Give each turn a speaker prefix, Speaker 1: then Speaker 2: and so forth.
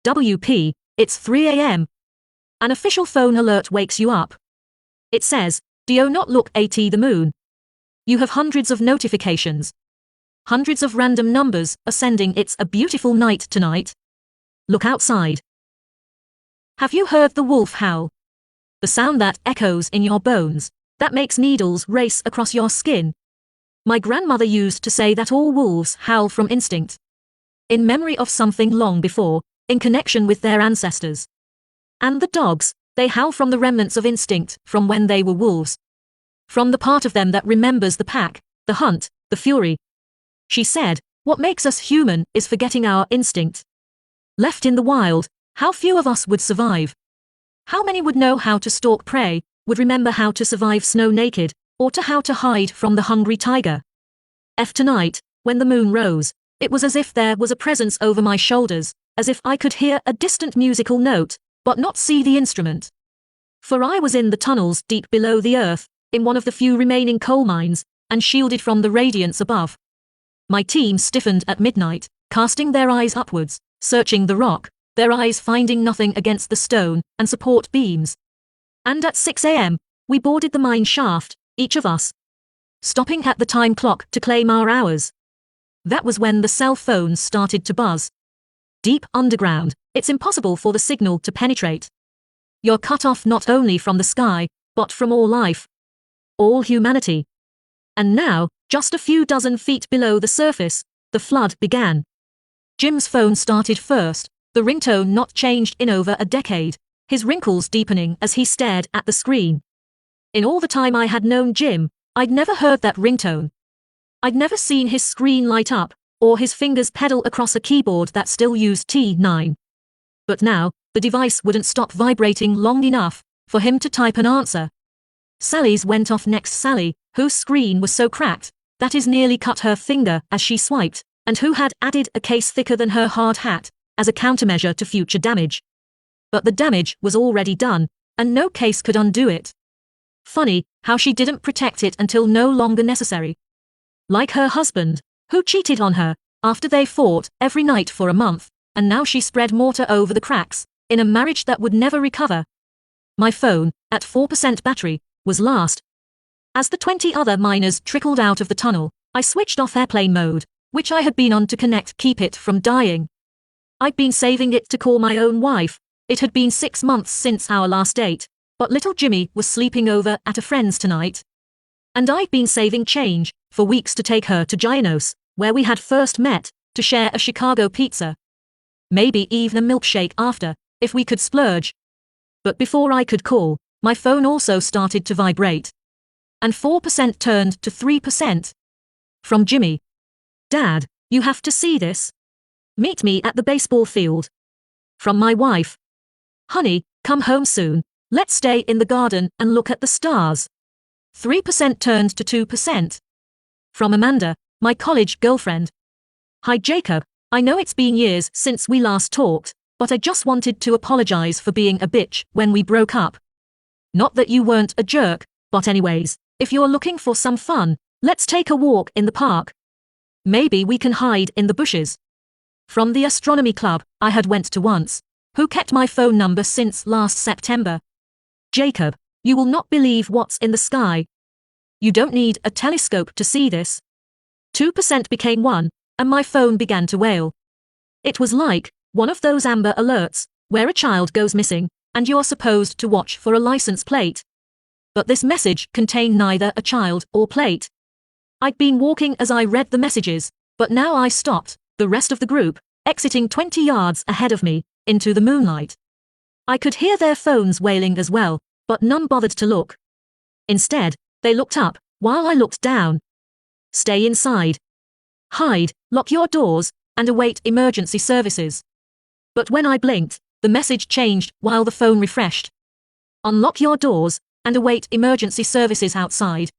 Speaker 1: WP, it's 3 a.m. An official phone alert wakes you up. It says, "Do not look at the moon." You have hundreds of notifications. Hundreds of random numbers are sending "It's a beautiful night tonight. Look outside." Have you heard the wolf howl? The sound that echoes in your bones, that makes needles race across your skin. My grandmother used to say that all wolves howl from instinct. In memory of something long before, in connection with their ancestors. And the dogs, they howl from the remnants of instinct from when they were wolves. From the part of them that remembers the pack, the hunt, the fury. She said, what makes us human is forgetting our instinct. Left in the wild, how few of us would survive? How many would know how to stalk prey, would remember how to survive snow naked, or to how to hide from the hungry tiger? Tonight, when the moon rose, it was as if there was a presence over my shoulders, as if I could hear a distant musical note, but not see the instrument. For I was in the tunnels deep below the earth, in one of the few remaining coal mines, and shielded from the radiance above. My team stiffened at midnight, casting their eyes upwards, searching the rock, their eyes finding nothing against the stone and support beams. And at 6 a.m., we boarded the mine shaft, each of us, stopping at the time clock to claim our hours. That was when the cell phones started to buzz. Deep underground, it's impossible for the signal to penetrate. You're cut off not only from the sky, but from all life. All humanity. And now, just a few dozen feet below the surface, the flood began. Jim's phone started first, the ringtone not changed in over a decade, his wrinkles deepening as he stared at the screen. In all the time I had known Jim, I'd never heard that ringtone. I'd never seen his screen light up, or his fingers pedal across a keyboard that still used T9. But now, the device wouldn't stop vibrating long enough for him to type an answer. Sally's went off next. Sally, whose screen was so cracked that it nearly cut her finger as she swiped, and who had added a case thicker than her hard hat as a countermeasure to future damage. But the damage was already done, and no case could undo it. Funny how she didn't protect it until no longer necessary. Like her husband, who cheated on her after they fought every night for a month, and now she spread mortar over the cracks in a marriage that would never recover. My phone, at 4% battery, was last. As the 20 other miners trickled out of the tunnel, I switched off airplane mode, which I had been on to keep it from dying. I'd been saving it to call my own wife. It had been 6 months since our last date, but little Jimmy was sleeping over at a friend's tonight. And I'd been saving change for weeks to take her to Gianos, where we had first met, to share a Chicago pizza. Maybe even a milkshake after, if we could splurge. But before I could call, my phone also started to vibrate. And 4% turned to 3%. From Jimmy. Dad, you have to see this. Meet me at the baseball field. From my wife. Honey, come home soon. Let's stay in the garden and look at the stars. 3% turned to 2%. From Amanda, my college girlfriend. Hi Jacob, I know it's been years since we last talked, but I just wanted to apologize for being a bitch when we broke up. Not that you weren't a jerk, but anyways, if you're looking for some fun, let's take a walk in the park. Maybe we can hide in the bushes. From the astronomy club I had went to once, who kept my phone number since last September. Jacob, you will not believe what's in the sky. You don't need a telescope to see this. 2% became 1, and my phone began to wail. It was like one of those Amber Alerts, where a child goes missing, and you're supposed to watch for a license plate. But this message contained neither a child or plate. I'd been walking as I read the messages, but now I stopped, the rest of the group, exiting 20 yards ahead of me, into the moonlight. I could hear their phones wailing as well, but none bothered to look. Instead, they looked up, while I looked down. Stay inside. Hide, lock your doors, and await emergency services. But when I blinked, the message changed while the phone refreshed. Unlock your doors, and await emergency services outside,